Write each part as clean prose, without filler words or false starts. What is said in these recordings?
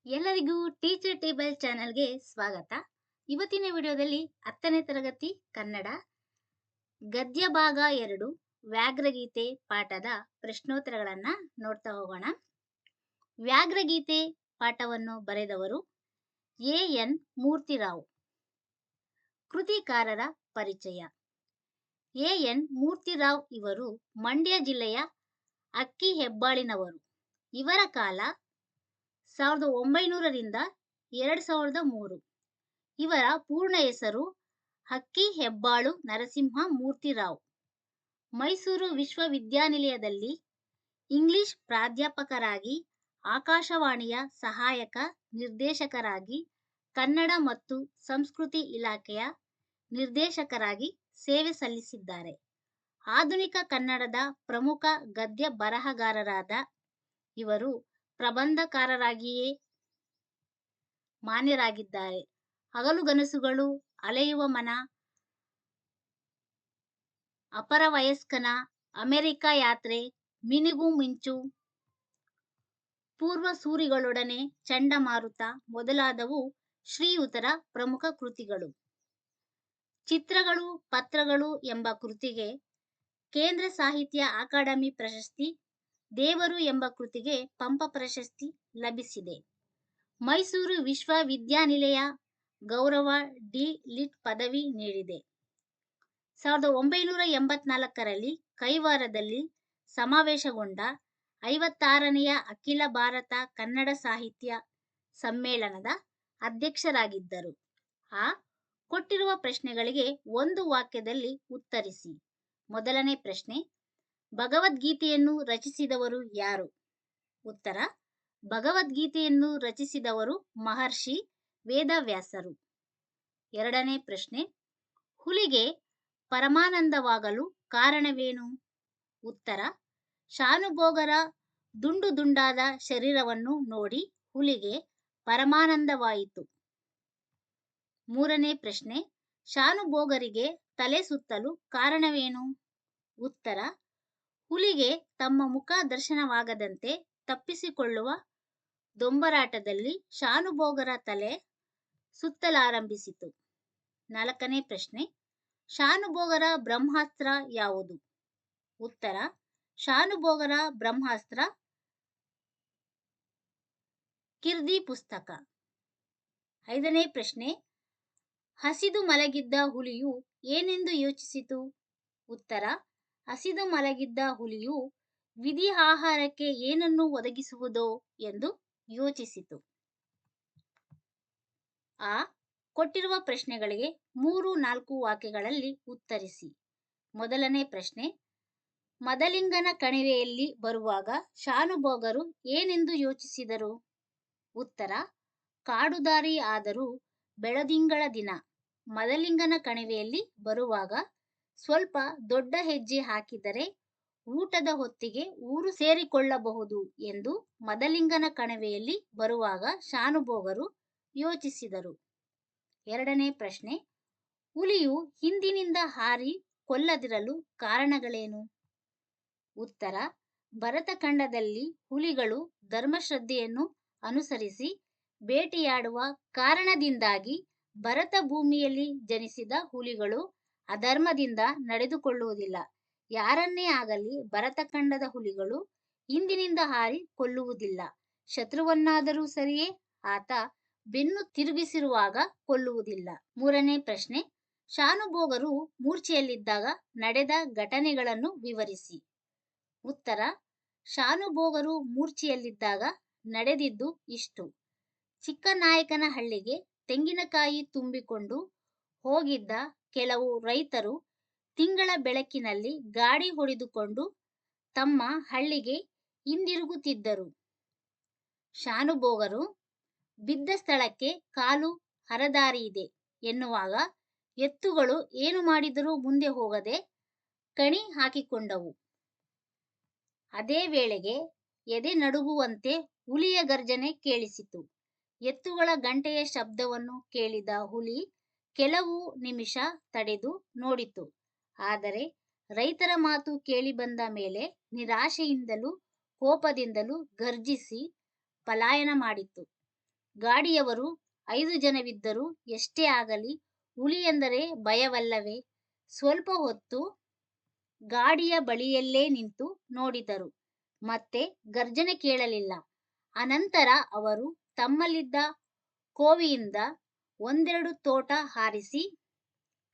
ಎಲ್ಲರಿಗೂ teacher table ಚಾನೆಲ್ಗೆ ಸ್ವಾಗತ. ಇವತ್ತಿನ ವಿಡಿಯೋದಲ್ಲಿ 10ನೇ ತರಗತಿ ಕನ್ನಡ ಗದ್ಯ ಭಾಗ 2 ವ್ಯಾಘ್ರಗೀತೆ ಪಾಠದ ಪ್ರಶ್ನೋತ್ತರಗಳನ್ನು ನೋಡ್ತಾ ಹೋಗೋಣ. ವ್ಯಾಘ್ರಗೀತೆ ಪಾಠವನ್ನು ಬರೆದವರು ಎ.ಎನ್. ಮೂರ್ತಿರಾವ್. ಕೃತಿಕಾರರ ಪರಿಚಯ. ಎ.ಎನ್. ಮೂರ್ತಿರಾವ್ ಇವರು ಮಂಡ್ಯ ಜಿಲ್ಲೆಯ ಅಕ್ಕಿಹೆಬ್ಬಾಳಿನವರು. ಇವರ ಕಾಲ 1900ರಿಂದ 2003. ಇವರ ಪೂರ್ಣ ಹೆಸರು ಅಕ್ಕಿಹೆಬ್ಬಾಳು ನರಸಿಂಹ ಮೂರ್ತಿರಾವ್. ಮೈಸೂರು ವಿಶ್ವವಿದ್ಯಾನಿಲಯದಲ್ಲಿ ಇಂಗ್ಲಿಷ್ ಪ್ರಾಧ್ಯಾಪಕರಾಗಿ, ಆಕಾಶವಾಣಿಯ ಸಹಾಯಕ ನಿರ್ದೇಶಕರಾಗಿ, ಕನ್ನಡ ಮತ್ತು ಸಂಸ್ಕೃತಿ ಇಲಾಖೆಯ ನಿರ್ದೇಶಕರಾಗಿ ಸೇವೆ ಸಲ್ಲಿಸಿದ್ದಾರೆ. ಆಧುನಿಕ ಕನ್ನಡದ ಪ್ರಮುಖ ಗದ್ಯ ಬರಹಗಾರರಾದ ಇವರು ಪ್ರಬಂಧಕಾರರಾಗಿಯೇ ಮಾನ್ಯರಾಗಿದ್ದಾರೆ. ಹಗಲುಗನಸುಗಳು, ಅಲೆಯುವ ಮನ, ಅಪರವಯಸ್ಕನ, ಅಮೆರಿಕ ಯಾತ್ರೆ, ಮಿನುಗು ಮಿಂಚು, ಪೂರ್ವಸೂರಿಗಳೊಡನೆ, ಚಂಡಮಾರುತ ಮೊದಲಾದವು ಶ್ರೀಯುತರ ಪ್ರಮುಖ ಕೃತಿಗಳು. ಚಿತ್ರಗಳು ಪತ್ರಗಳು ಎಂಬ ಕೃತಿಗೆ ಕೇಂದ್ರ ಸಾಹಿತ್ಯ ಅಕಾಡೆಮಿ ಪ್ರಶಸ್ತಿ, ದೇವರು ಎಂಬ ಕೃತಿಗೆ ಪಂಪ ಪ್ರಶಸ್ತಿ ಲಭಿಸಿದೆ. ಮೈಸೂರು ವಿಶ್ವವಿದ್ಯಾನಿಲಯ ಗೌರವ ಡಿ. ಲಿಟ್ ಪದವಿ ನೀಡಿದೆ. 1984ರಲ್ಲಿ ಕೈವಾರದಲ್ಲಿ ಸಮಾವೇಶಗೊಂಡ 56ನೆಯ ಅಖಿಲ ಭಾರತ ಕನ್ನಡ ಸಾಹಿತ್ಯ ಸಮ್ಮೇಳನದ ಅಧ್ಯಕ್ಷರಾಗಿದ್ದರು. ಕೊಟ್ಟಿರುವ ಪ್ರಶ್ನೆಗಳಿಗೆ ಒಂದು ವಾಕ್ಯದಲ್ಲಿ ಉತ್ತರಿಸಿ. ಮೊದಲನೇ ಪ್ರಶ್ನೆ, ಭಗವದ್ಗೀತೆಯನ್ನು ರಚಿಸಿದವರು ಯಾರು? ಉತ್ತರ, ಭಗವದ್ಗೀತೆಯನ್ನು ರಚಿಸಿದವರು ಮಹರ್ಷಿ ವೇದವ್ಯಾಸರು. ಎರಡನೇ ಪ್ರಶ್ನೆ, ಹುಲಿಗೆ ಪರಮಾನಂದವಾಗಲು ಕಾರಣವೇನು? ಉತ್ತರ, ಶಾನುಭೋಗರ ದುಂಡು ದುಂಡಾದ ಶರೀರವನ್ನು ನೋಡಿ ಹುಲಿಗೆ ಪರಮಾನಂದವಾಯಿತು. ಮೂರನೇ ಪ್ರಶ್ನೆ, ಶಾನುಭೋಗರಿಗೆ ತಲೆ ಸುತ್ತಲು ಕಾರಣವೇನು? ಉತ್ತರ, ಹುಲಿಗೆ ತಮ್ಮ ಮುಖ ದರ್ಶನವಾಗದಂತೆ ತಪ್ಪಿಸಿಕೊಳ್ಳುವ ದೊಂಬರಾಟದಲ್ಲಿ ಶಾನುಭೋಗರ ತಲೆ ಸುತ್ತಲಾರಂಭಿಸಿತು. ನಾಲ್ಕನೇ ಪ್ರಶ್ನೆ, ಶಾನುಭೋಗರ ಬ್ರಹ್ಮಾಸ್ತ್ರ ಯಾವುದು? ಉತ್ತರ, ಶಾನುಭೋಗರ ಬ್ರಹ್ಮಾಸ್ತ್ರ ಕೀರ್ತಿ ಪುಸ್ತಕ. ಐದನೇ ಪ್ರಶ್ನೆ, ಹಸಿದು ಮಲಗಿದ್ದ ಹುಲಿಯು ಏನೆಂದು ಯೋಚಿಸಿತು? ಉತ್ತರ, ಹಸಿದು ಮಲಗಿದ್ದ ಹುಲಿಯು ವಿಧಿ ಆಹಾರಕ್ಕೆ ಏನನ್ನು ಒದಗಿಸುವುದೋ ಎಂದು ಯೋಚಿಸಿತು. ಕೊಟ್ಟಿರುವ ಪ್ರಶ್ನೆಗಳಿಗೆ 3-4 ವಾಕ್ಯಗಳಲ್ಲಿ ಉತ್ತರಿಸಿ. ಮೊದಲನೇ ಪ್ರಶ್ನೆ, ಮದಲಿಂಗನ ಕಣಿವೆಯಲ್ಲಿ ಬರುವಾಗ ಶಾನುಭೋಗರು ಏನೆಂದು ಯೋಚಿಸಿದರು? ಉತ್ತರ, ಕಾಡುದಾರಿ ಆದರೂ ಬೆಳದಿಂಗಳ ದಿನ ಮದಲಿಂಗನ ಕಣಿವೆಯಲ್ಲಿ ಬರುವಾಗ ಸ್ವಲ್ಪ ದೊಡ್ಡ ಹೆಜ್ಜೆ ಹಾಕಿದರೆ ಊಟದ ಹೊತ್ತಿಗೆ ಊರು ಸೇರಿಕೊಳ್ಳಬಹುದು ಎಂದು ಮದಲಿಂಗನ ಕಣಿವೆಯಲ್ಲಿ ಬರುವಾಗ ಶಾನುಭೋಗರು ಯೋಚಿಸಿದರು. ಎರಡನೇ ಪ್ರಶ್ನೆ, ಹುಲಿಯು ಹಿಂದಿನಿಂದ ಹಾರಿ ಕೊಲ್ಲದಿರಲು ಕಾರಣಗಳೇನು? ಉತ್ತರ, ಭರತಖಂಡದಲ್ಲಿ ಹುಲಿಗಳು ಧರ್ಮಶ್ರದ್ಧೆಯನ್ನು ಅನುಸರಿಸಿ ಬೇಟೆಯಾಡುವ ಕಾರಣದಿಂದಾಗಿ ಭರತ ಭೂಮಿಯಲ್ಲಿ ಜನಿಸಿದ ಹುಲಿಗಳು ಅಧರ್ಮದಿಂದ ನಡೆದುಕೊಳ್ಳುವುದಿಲ್ಲ. ಯಾರನ್ನೇ ಆಗಲಿ ಭರತಖಂಡದ ಹುಲಿಗಳು ಹಿಂದಿನಿಂದ ಹಾರಿ ಕೊಲ್ಲುವುದಿಲ್ಲ. ಶತ್ರುವನ್ನಾದರೂ ಸರಿಯೇ, ಆತ ಬೆನ್ನು ತಿರುಗಿಸಿರುವಾಗ ಕೊಲ್ಲುವುದಿಲ್ಲ. ಮೂರನೇ ಪ್ರಶ್ನೆ, ಶಾನುಭೋಗರು ಮೂರ್ಛೆಯಲ್ಲಿದ್ದಾಗ ನಡೆದ ಘಟನೆಗಳನ್ನು ವಿವರಿಸಿ. ಉತ್ತರ, ಶಾನುಭೋಗರು ಮೂರ್ಛೆಯಲ್ಲಿದ್ದಾಗ ನಡೆದಿದ್ದು ಇಷ್ಟು. ಚಿಕ್ಕನಾಯಕನಹಳ್ಳಿಗೆ ತೆಂಗಿನಕಾಯಿ ತುಂಬಿಕೊಂಡು ಹೋಗಿದ್ದ ಕೆಲವು ರೈತರು ತಿಂಗಳ ಬೆಳಕಿನಲ್ಲಿ ಗಾಡಿ ಹೊಡೆದುಕೊಂಡು ತಮ್ಮ ಹಳ್ಳಿಗೆ ಹಿಂದಿರುಗುತ್ತಿದ್ದರು. ಶಾನುಭೋಗರು ಬಿದ್ದ ಸ್ಥಳಕ್ಕೆ ಕಾಲು ಹರದಾರಿಯಿದೆ ಎನ್ನುವಾಗ ಎತ್ತುಗಳು ಏನು ಮಾಡಿದರೂ ಮುಂದೆ ಹೋಗದೆ ಕಣಿ ಹಾಕಿಕೊಂಡವು. ಅದೇ ವೇಳೆಗೆ ಎದೆ ನಡುಗುವಂತೆ ಹುಲಿಯ ಗರ್ಜನೆ ಕೇಳಿಸಿತು. ಎತ್ತುಗಳ ಗಂಟೆಯ ಶಬ್ದವನ್ನು ಕೇಳಿದ ಹುಲಿ ಕೆಲವು ನಿಮಿಷ ತಡೆದು ನೋಡಿತು. ಆದರೆ ರೈತರ ಮಾತು ಕೇಳಿಬಂದ ಮೇಲೆ ನಿರಾಶೆಯಿಂದಲೂ ಕೋಪದಿಂದಲೂ ಗರ್ಜಿಸಿ ಪಲಾಯನ ಮಾಡಿತು. ಗಾಡಿಯವರು 5 ಜನವಿದ್ದರೂ ಎಷ್ಟೇ ಆಗಲಿ ಹುಲಿ ಎಂದರೆ ಭಯವಲ್ಲವೇ? ಸ್ವಲ್ಪ ಹೊತ್ತು ಗಾಡಿಯ ಬಳಿಯಲ್ಲೇ ನಿಂತು ನೋಡಿದರು. ಮತ್ತೆ ಗರ್ಜನೆ ಕೇಳಲಿಲ್ಲ. ಅನಂತರ ಅವರು ತಮ್ಮಲ್ಲಿದ್ದ ಕೋವಿಯಿಂದ ಒಂದೆರಡು ತೋಟ ಹಾರಿಸಿ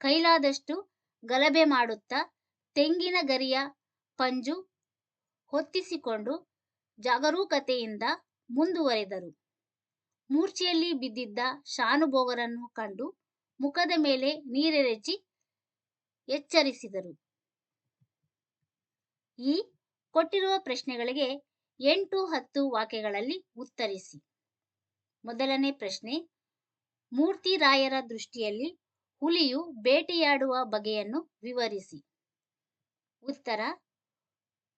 ಕೈಲಾದಷ್ಟು ಗಲಭೆ ಮಾಡುತ್ತಾ ತೆಂಗಿನ ಗರಿಯ ಪಂಜು ಹೊತ್ತಿಸಿಕೊಂಡು ಜಾಗರೂಕತೆಯಿಂದ ಮುಂದುವರೆದರು. ಮೂರ್ಛೆಯಲ್ಲಿ ಬಿದ್ದಿದ್ದ ಶಾನುಭೋಗರನ್ನು ಕಂಡು ಮುಖದ ಮೇಲೆ ನೀರೆರಚಿ ಎಚ್ಚರಿಸಿದರು. ಈ ಕೊಟ್ಟಿರುವ ಪ್ರಶ್ನೆಗಳಿಗೆ 8-10 ವಾಕ್ಯಗಳಲ್ಲಿ ಉತ್ತರಿಸಿ. ಮೊದಲನೇ ಪ್ರಶ್ನೆ, ಮೂರ್ತಿರಾಯರ ದೃಷ್ಟಿಯಲ್ಲಿ ಹುಲಿಯು ಬೇಟೆಯಾಡುವ ಬಗೆಯನ್ನು ವಿವರಿಸಿ. ಉತ್ತರ: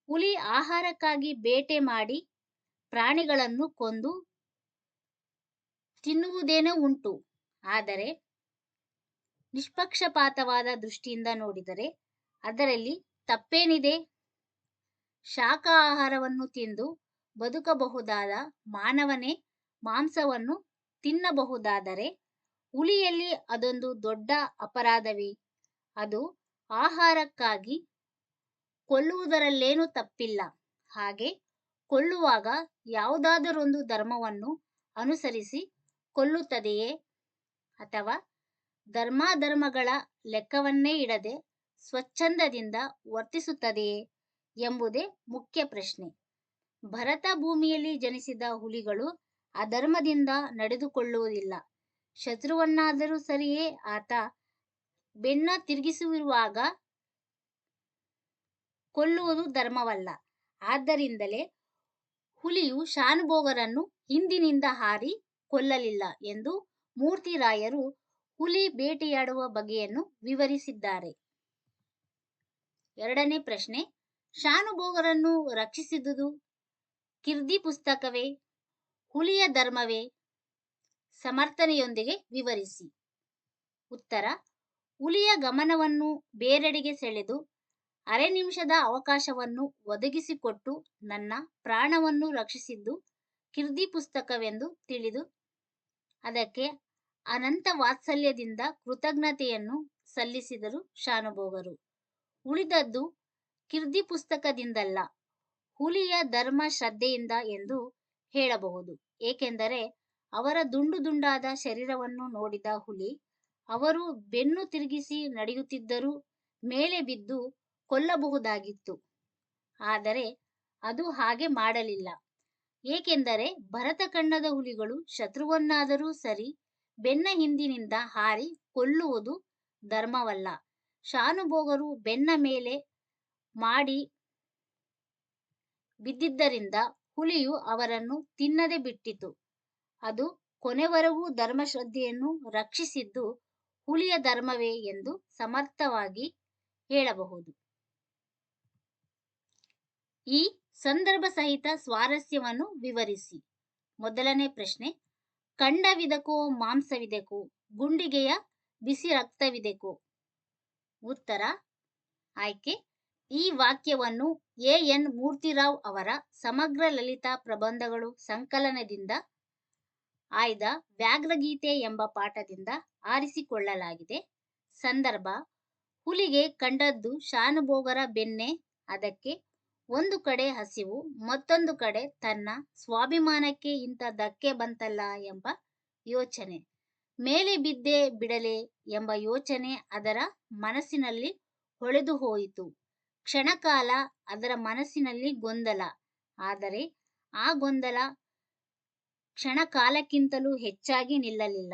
ಹುಲಿ ಆಹಾರಕ್ಕಾಗಿ ಬೇಟೆ ಮಾಡಿ ಪ್ರಾಣಿಗಳನ್ನು ಕೊಂದು ತಿನ್ನುವುದೇನೋ ಉಂಟು. ಆದರೆ ನಿಷ್ಪಕ್ಷಪಾತವಾದ ದೃಷ್ಟಿಯಿಂದ ನೋಡಿದರೆ ಅದರಲ್ಲಿ ತಪ್ಪೇನಿದೆ? ಶಾಖಾಹಾರವನ್ನು ತಿಂದು ಬದುಕಬಹುದಾದ ಮಾನವನೇ ಮಾಂಸವನ್ನು ತಿನ್ನಬಹುದಾದರೆ ಹುಲಿಯಲ್ಲಿ ಅದೊಂದು ದೊಡ್ಡ ಅಪರಾಧವೇ? ಅದು ಆಹಾರಕ್ಕಾಗಿ ಕೊಲ್ಲುವುದರಲ್ಲೇನೂ ತಪ್ಪಿಲ್ಲ. ಹಾಗೆ ಕೊಲ್ಲುವಾಗ ಯಾವುದಾದರೊಂದು ಧರ್ಮವನ್ನು ಅನುಸರಿಸಿ ಕೊಲ್ಲುತ್ತದೆಯೇ? ಅಥವಾ ಧರ್ಮಾಧರ್ಮಗಳ ಲೆಕ್ಕವನ್ನೇ ಇಡದೆ ಸ್ವಚ್ಛಂದದಿಂದ ವರ್ತಿಸುತ್ತದೆಯೇ ಎಂಬುದೇ ಮುಖ್ಯ ಪ್ರಶ್ನೆ. ಭರತ ಭೂಮಿಯಲ್ಲಿ ಜನಿಸಿದ ಹುಲಿಗಳು ಅಧರ್ಮದಿಂದ ನಡೆದುಕೊಳ್ಳುವುದಿಲ್ಲ. ಶತ್ರುವನ್ನಾದರೂ ಸರಿಯೇ ಆತ ಬೆನ್ನ ತಿರುಗಿಸಿರುವಾಗ ಕೊಲ್ಲುವುದು ಧರ್ಮವಲ್ಲ. ಆದ್ದರಿಂದಲೇ ಹುಲಿಯು ಶಾನುಭೋಗರನ್ನು ಹಿಂದಿನಿಂದ ಹಾರಿ ಕೊಲ್ಲಲಿಲ್ಲ ಎಂದು ಮೂರ್ತಿರಾಯರು ಹುಲಿ ಬೇಟೆಯಾಡುವ ಬಗೆಯನ್ನು ವಿವರಿಸಿದ್ದಾರೆ. ಎರಡನೇ ಪ್ರಶ್ನೆ, ಶಾನುಭೋಗರನ್ನು ರಕ್ಷಿಸಿದುದು ಕೀರ್ತಿ ಪುಸ್ತಕವೇ, ಹುಲಿಯ ಧರ್ಮವೇ? ಸಮರ್ಥನೆಯೊಂದಿಗೆ ವಿವರಿಸಿ. ಉತ್ತರ: ಹುಲಿಯ ಗಮನವನ್ನು ಬೇರೆಡೆಗೆ ಸೆಳೆದು ಅರೆ ನಿಮಿಷದ ಅವಕಾಶವನ್ನು ಒದಗಿಸಿಕೊಟ್ಟು ನನ್ನ ಪ್ರಾಣವನ್ನು ರಕ್ಷಿಸಿದ್ದು ಕೀರ್ತಿ ಪುಸ್ತಕವೆಂದು ತಿಳಿದು ಅದಕ್ಕೆ ಅನಂತ ವಾತ್ಸಲ್ಯದಿಂದ ಕೃತಜ್ಞತೆಯನ್ನು ಸಲ್ಲಿಸಿದರು ಶಾನುಭೋಗರು. ಉಳಿದದ್ದು ಕೀರ್ತಿ ಪುಸ್ತಕದಿಂದಲ್ಲ, ಹುಲಿಯ ಧರ್ಮ ಶ್ರದ್ಧೆಯಿಂದ ಎಂದು ಹೇಳಬಹುದು. ಏಕೆಂದರೆ ಅವರ ದುಂಡು ದುಂಡಾದ ಶರೀರವನ್ನು ನೋಡಿದ ಹುಲಿ ಅವರು ಬೆನ್ನು ತಿರುಗಿಸಿ ನಡೆಯುತ್ತಿದ್ದರೂ ಮೇಲೆ ಬಿದ್ದು ಕೊಲ್ಲಬಹುದಾಗಿತ್ತು. ಆದರೆ ಅದು ಹಾಗೆ ಮಾಡಲಿಲ್ಲ. ಏಕೆಂದರೆ ಭರತಖಂಡದ ಹುಲಿಗಳು ಶತ್ರುವನ್ನಾದರೂ ಸರಿ ಬೆನ್ನ ಹಿಂದಿನಿಂದ ಹಾರಿ ಕೊಲ್ಲುವುದು ಧರ್ಮವಲ್ಲ. ಶಾನುಭೋಗರು ಬೆನ್ನ ಮೇಲೆ ಮಾಡಿ ಬಿದ್ದಿದ್ದರಿಂದ ಹುಲಿಯು ಅವರನ್ನು ತಿನ್ನದೆ ಬಿಟ್ಟಿತು. ಅದು ಕೊನೆವರೆಗೂ ಧರ್ಮಶ್ರದ್ಧೆಯನ್ನು ರಕ್ಷಿಸಿದ್ದು ಹುಲಿಯ ಧರ್ಮವೇ ಎಂದು ಸಮರ್ಥವಾಗಿ ಹೇಳಬಹುದು. ಈ ಸಂದರ್ಭ ಸಹಿತ ಸ್ವಾರಸ್ಯವನ್ನು ವಿವರಿಸಿ. ಮೊದಲನೇ ಪ್ರಶ್ನೆ, ಖಂಡವಿದಕೋ ಮಾಂಸವಿದಕೋ, ಗುಂಡಿಗೆಯ ಬಿಸಿ ರಕ್ತವಿದಕೋ? ಉತ್ತರ: ಆಯ್ಕೆ. ಈ ವಾಕ್ಯವನ್ನು ಎ.ಎನ್. ಮೂರ್ತಿರಾವ್ ಅವರ ಸಮಗ್ರ ಲಲಿತಾ ಪ್ರಬಂಧಗಳು ಸಂಕಲನದಿಂದ ಆಯ್ದ ವ್ಯಾಘ್ರಗೀತೆ ಎಂಬ ಪಾಠದಿಂದ ಆರಿಸಿಕೊಳ್ಳಲಾಗಿದೆ. ಸಂದರ್ಭ: ಹುಲಿಗೆ ಕಂಡದ್ದು ಶಾನುಭೋಗರ ಬೆನ್ನೆ. ಅದಕ್ಕೆ ಒಂದು ಕಡೆ ಹಸಿವು, ಮತ್ತೊಂದು ಕಡೆ ತನ್ನ ಸ್ವಾಭಿಮಾನಕ್ಕೆ ಇಂಥ ಧಕ್ಕೆ ಬಂತಲ್ಲ ಎಂಬ ಯೋಚನೆ. ಮೇಲೆ ಬಿದ್ದೇ ಬಿಡಲೇ ಎಂಬ ಯೋಚನೆ ಅದರ ಮನಸ್ಸಿನಲ್ಲಿ ಹೊಳೆದು ಹೋಯಿತು. ಕ್ಷಣಕಾಲ ಅದರ ಮನಸ್ಸಿನಲ್ಲಿ ಗೊಂದಲ. ಆದರೆ ಆ ಗೊಂದಲ ಕ್ಷಣಕಾಲಕ್ಕಿಂತಲೂ ಹೆಚ್ಚಾಗಿ ನಿಲ್ಲಲಿಲ್ಲ.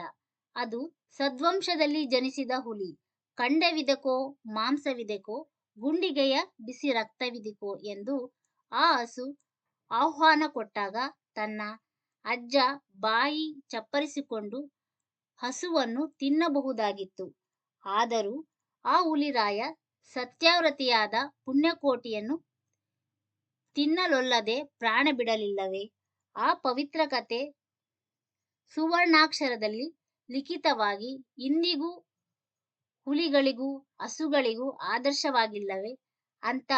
ಅದು ಸದ್ವಂಶದಲ್ಲಿ ಜನಿಸಿದ ಹುಲಿ. ಖಂಡವಿದಕೋ ಮಾಂಸವಿದಕೋ, ಗುಂಡಿಗೆಯ ಬಿಸಿ ರಕ್ತವಿದಕೋ ಎಂದು ಆ ಹಸು ಆಹ್ವಾನ ಕೊಟ್ಟಾಗ ತನ್ನ ಅಜ್ಜ ಬಾಯಿ ಚಪ್ಪರಿಸಿಕೊಂಡು ಹಸುವನ್ನು ತಿನ್ನಬಹುದಾಗಿತ್ತು. ಆದರೂ ಆ ಹುಲಿರಾಯ ಸತ್ಯವ್ರತಿಯಾದ ಪುಣ್ಯಕೋಟಿಯನ್ನು ತಿನ್ನಲೊಲ್ಲದೆ ಪ್ರಾಣ ಬಿಡಲಿಲ್ಲವೇ? ಆ ಪವಿತ್ರ ಕಥೆ ಸುವರ್ಣಾಕ್ಷರದಲ್ಲಿ ಲಿಖಿತವಾಗಿ ಇಂದಿಗೂ ಹುಲಿಗಳಿಗೂ ಹಸುಗಳಿಗೂ ಆದರ್ಶವಾಗಿಲ್ಲವೇ? ಅಂತ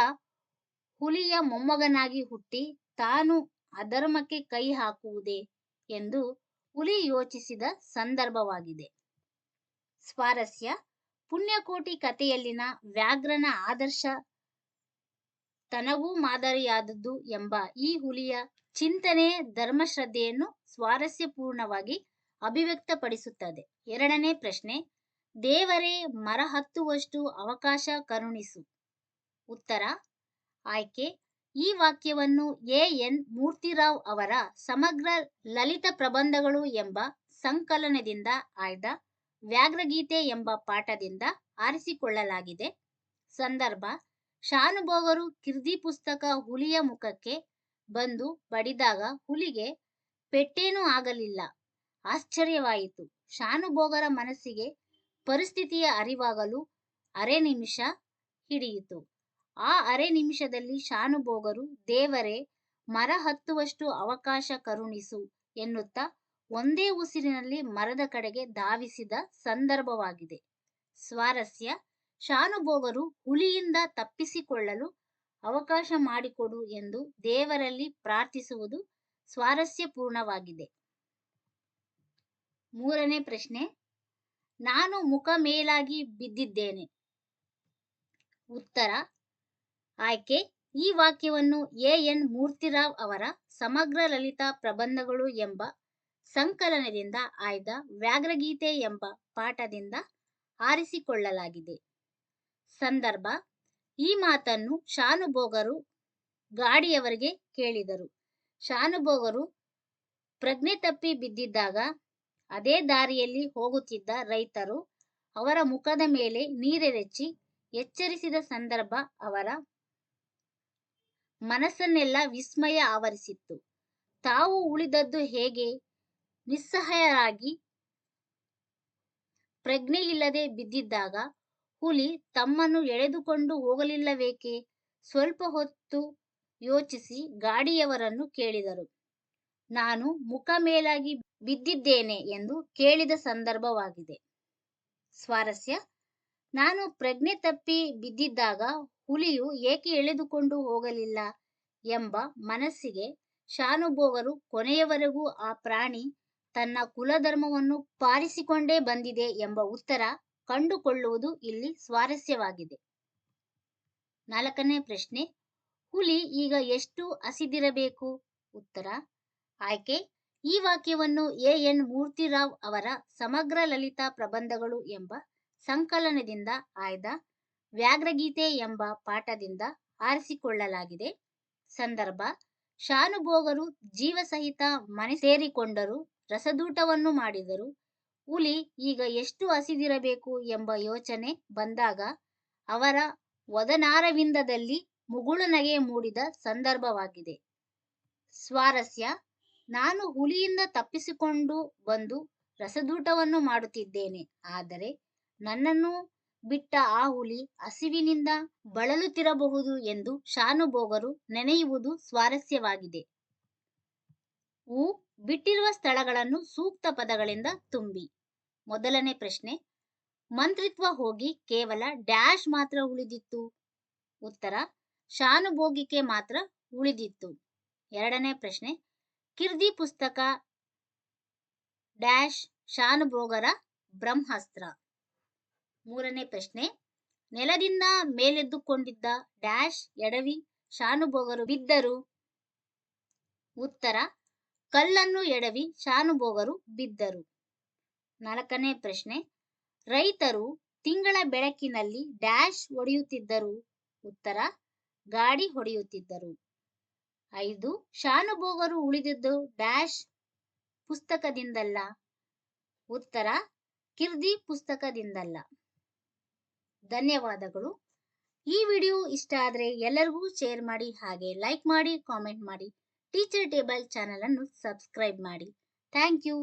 ಹುಲಿಯ ಮೊಮ್ಮಗನಾಗಿ ಹುಟ್ಟಿ ತಾನು ಅಧರ್ಮಕ್ಕೆ ಕೈ ಹಾಕುವುದೇ ಎಂದು ಹುಲಿ ಯೋಚಿಸಿದ ಸಂದರ್ಭವಾಗಿದೆ. ಸ್ವಾರಸ್ಯ: ಪುಣ್ಯಕೋಟಿ ಕಥೆಯಲ್ಲಿನ ವ್ಯಾಘ್ರನ ಆದರ್ಶ ತನಗೂ ಮಾದರಿಯಾದದ್ದು ಎಂಬ ಈ ಹುಲಿಯ ಚಿಂತನೆ ಧರ್ಮಶ್ರದ್ಧೆಯನ್ನು ಸ್ವಾರಸ್ಯಪೂರ್ಣವಾಗಿ ಅಭಿವ್ಯಕ್ತಪಡಿಸುತ್ತದೆ. ಎರಡನೇ ಪ್ರಶ್ನೆ: ದೇವರೇ ಮರ ಹತ್ತುವಷ್ಟು ಅವಕಾಶ ಕರುಣಿಸು. ಉತ್ತರ: ಆಯ್ಕೆ: ಈ ವಾಕ್ಯವನ್ನು ಎ.ಎನ್. ಮೂರ್ತಿರಾವ್ ಅವರ ಸಮಗ್ರ ಲಲಿತ ಪ್ರಬಂಧಗಳು ಎಂಬ ಸಂಕಲನದಿಂದ ಆಯ್ದ ವ್ಯಾಘ್ರಗೀತೆ ಎಂಬ ಪಾಠದಿಂದ ಆರಿಸಿಕೊಳ್ಳಲಾಗಿದೆ. ಸಂದರ್ಭ: ಶಾನುಭೋಗರು ಕಿರ್ದಿ ಪುಸ್ತಕ ಹುಲಿಯ ಮುಖಕ್ಕೆ ಬಂದು ಬಡಿದಾಗ ಹುಲಿಗೆ ಪೆಟ್ಟೇನೂ ಆಗಲಿಲ್ಲ. ಆಶ್ಚರ್ಯವಾಯಿತು. ಶಾನುಭೋಗರ ಮನಸ್ಸಿಗೆ ಪರಿಸ್ಥಿತಿಯ ಅರಿವಾಗಲು ಅರೆ ನಿಮಿಷ ಹಿಡಿಯಿತು. ಆ ಅರೆ ನಿಮಿಷದಲ್ಲಿ ಶಾನುಭೋಗರು ದೇವರೇ ಮರ ಹತ್ತುವಷ್ಟು ಅವಕಾಶ ಕರುಣಿಸು ಎನ್ನುತ್ತಾ ಒಂದೇ ಉಸಿರಿನಲ್ಲಿ ಮರದ ಕಡೆಗೆ ಧಾವಿಸಿದ ಸಂದರ್ಭವಾಗಿದೆ. ಸ್ವಾರಸ್ಯ: ಶಾನುಭೋಗರು ಹುಲಿಯಿಂದ ತಪ್ಪಿಸಿಕೊಳ್ಳಲು ಅವಕಾಶ ಮಾಡಿಕೊಡು ಎಂದು ದೇವರಲ್ಲಿ ಪ್ರಾರ್ಥಿಸುವುದು ಸ್ವಾರಸ್ಯಪೂರ್ಣವಾಗಿದೆ. ಮೂರನೇ ಪ್ರಶ್ನೆ: ನಾನು ಮುಖ ಮೇಲಾಗಿ ಬಿದ್ದಿದ್ದೇನೆ. ಉತ್ತರ: ಆಯ್ಕೆ: ಈ ವಾಕ್ಯವನ್ನು ಎ.ಎನ್. ಮೂರ್ತಿರಾವ್ ಅವರ ಸಮಗ್ರ ಲಲಿತ ಪ್ರಬಂಧಗಳು ಎಂಬ ಸಂಕಲನದಿಂದ ಆಯ್ದ ವ್ಯಾಘ್ರಗೀತೆ ಎಂಬ ಪಾಠದಿಂದ ಆರಿಸಿಕೊಳ್ಳಲಾಗಿದೆ. ಸಂದರ್ಭ: ಈ ಮಾತನ್ನು ಶಾನುಭೋಗರು ಗಾಡಿಯವರಿಗೆ ಕೇಳಿದರು. ಶಾನುಭೋಗರು ಪ್ರಜ್ಞೆ ತಪ್ಪಿ ಬಿದ್ದಿದ್ದಾಗ ಅದೇ ದಾರಿಯಲ್ಲಿ ಹೋಗುತ್ತಿದ್ದ ರೈತರು ಅವರ ಮುಖದ ಮೇಲೆ ನೀರೆರಚಿ ಎಚ್ಚರಿಸಿದ ಸಂದರ್ಭ ಅವರ ಮನಸ್ಸನ್ನೆಲ್ಲ ವಿಸ್ಮಯ ಆವರಿಸಿತ್ತು. ತಾವು ಉಳಿದದ್ದು ಹೇಗೆ? ನಿಸ್ಸಹಾಯರಾಗಿ ಪ್ರಜ್ಞೆಯಿಲ್ಲದೆ ಬಿದ್ದಿದ್ದಾಗ ಹುಲಿ ತಮ್ಮನ್ನು ಎಳೆದುಕೊಂಡು ಹೋಗಲಿಲ್ಲವೇಕೆ? ಸ್ವಲ್ಪ ಹೊತ್ತು ಯೋಚಿಸಿ ಗಾಡಿಯವರನ್ನು ಕೇಳಿದರು. ನಾನು ಮುಖ ಮೇಲಾಗಿ ಬಿದ್ದಿದ್ದೇನೆ ಎಂದು ಕೇಳಿದ ಸಂದರ್ಭವಾಗಿದೆ. ಸ್ವಾರಸ್ಯ: ನಾನು ಪ್ರಜ್ಞೆ ತಪ್ಪಿ ಬಿದ್ದಿದ್ದಾಗ ಹುಲಿಯು ಏಕೆ ಎಳೆದುಕೊಂಡು ಹೋಗಲಿಲ್ಲ ಎಂಬ ಮನಸ್ಸಿಗೆ ಶಾನುಭೋಗರು ಕೊನೆಯವರೆಗೂ ಆ ಪ್ರಾಣಿ ತನ್ನ ಕುಲಧರ್ಮವನ್ನು ಪಾಲಿಸಿಕೊಂಡೇ ಬಂದಿದೆ ಎಂಬ ಉತ್ತರ ಕಂಡುಕೊಳ್ಳುವುದು ಇಲ್ಲಿ ಸ್ವಾರಸ್ಯವಾಗಿದೆ. ನಾಲ್ಕನೇ ಪ್ರಶ್ನೆ: ಹುಲಿ ಈಗ ಎಷ್ಟು ಹಸಿದಿರಬೇಕು? ಉತ್ತರ: ಆಯ್ಕೆ: ಈ ವಾಕ್ಯವನ್ನು ಎ.ಎನ್. ಮೂರ್ತಿರಾವ್ ಅವರ ಸಮಗ್ರ ಲಲಿತ ಪ್ರಬಂಧಗಳು ಎಂಬ ಸಂಕಲನದಿಂದ ಆಯ್ದ ವ್ಯಾಘ್ರಗೀತೆ ಎಂಬ ಪಾಠದಿಂದ ಆರಿಸಿಕೊಳ್ಳಲಾಗಿದೆ. ಸಂದರ್ಭ: ಶಾನುಭೋಗರು ಜೀವಸಹಿತ ಮನೆ ಸೇರಿಕೊಂಡರು, ರಸದೂಟವನ್ನು ಮಾಡಿದರು. ಹುಲಿ ಈಗ ಎಷ್ಟು ಹಸಿದಿರಬೇಕು ಎಂಬ ಯೋಚನೆ ಬಂದಾಗ ಅವರ ವದನಾರವಿಂದದಲ್ಲಿ ಮುಗುಳು ನಗೆ ಮೂಡಿದ ಸಂದರ್ಭವಾಗಿದೆ. ಸ್ವಾರಸ್ಯ: ನಾನು ಹುಲಿಯಿಂದ ತಪ್ಪಿಸಿಕೊಂಡು ಬಂದು ರಸದೂಟವನ್ನು ಮಾಡುತ್ತಿದ್ದೇನೆ. ಆದರೆ ನನ್ನನ್ನು ಬಿಟ್ಟ ಆ ಹುಲಿ ಹಸಿವಿನಿಂದ ಬಳಲುತ್ತಿರಬಹುದು ಎಂದು ಶಾನುಭೋಗರು ನೆನೆಯುವುದು ಸ್ವಾರಸ್ಯವಾಗಿದೆ. ಬಿಟ್ಟಿರುವ ಸ್ಥಳಗಳನ್ನು ಸೂಕ್ತ ಪದಗಳಿಂದ ತುಂಬಿ. ಮೊದಲನೇ ಪ್ರಶ್ನೆ: ಮಂತ್ರಿತ್ವ ಹೋಗಿ ಕೇವಲ ಡ್ಯಾಶ್ ಮಾತ್ರ ಉಳಿದಿತ್ತು. ಉತ್ತರ: ಶಾನುಭೋಗಿಕೆ ಮಾತ್ರ ಉಳಿದಿತ್ತು. ಎರಡನೇ ಪ್ರಶ್ನೆ: ಕಿರ್ದಿ ಪುಸ್ತಕ ಡ್ಯಾಶ್ ಶಾನುಭೋಗರ ಬ್ರಹ್ಮಾಸ್ತ್ರ. ಮೂರನೇ ಪ್ರಶ್ನೆ: ನೆಲದಿಂದ ಮೇಲೆದ್ದುಕೊಂಡಿದ್ದ ಡ್ಯಾಶ್ ಎಡವಿ ಶಾನುಭೋಗರು ಬಿದ್ದರು. ಉತ್ತರ: ಕಲ್ಲನ್ನು ಎಡವಿ ಶಾನುಭೋಗರು ಬಿದ್ದರು. ನಾಲ್ಕನೇ ಪ್ರಶ್ನೆ: ರೈತರು ತಿಂಗಳ ಬೆಳಕಿನಲ್ಲಿ ಡ್ಯಾಶ್ ಹೊಡೆಯುತ್ತಿದ್ದರು. ಉತ್ತರ: ಗಾಡಿ ಹೊಡೆಯುತ್ತಿದ್ದರು. 5. ಶಾನುಭೋಗರು ಉಳಿದಿದ್ದು ಡ್ಯಾಶ್ ಪುಸ್ತಕದಿಂದಲ್ಲ. ಉತ್ತರ: ಕಿರ್ದಿ ಪುಸ್ತಕದಿಂದಲ್ಲ. ಧನ್ಯವಾದಗಳು. ಈ ವಿಡಿಯೋ ಇಷ್ಟ ಆದರೆ ಎಲ್ಲರಿಗೂ ಶೇರ್ ಮಾಡಿ, ಹಾಗೆ ಲೈಕ್ ಮಾಡಿ, ಕಾಮೆಂಟ್ ಮಾಡಿ. ಟೀಚರ್ ಟೇಬಲ್ ಚಾನಲ್ ಅನ್ನು ಸಬ್ಸ್ಕ್ರೈಬ್ ಮಾಡಿ. Thank you.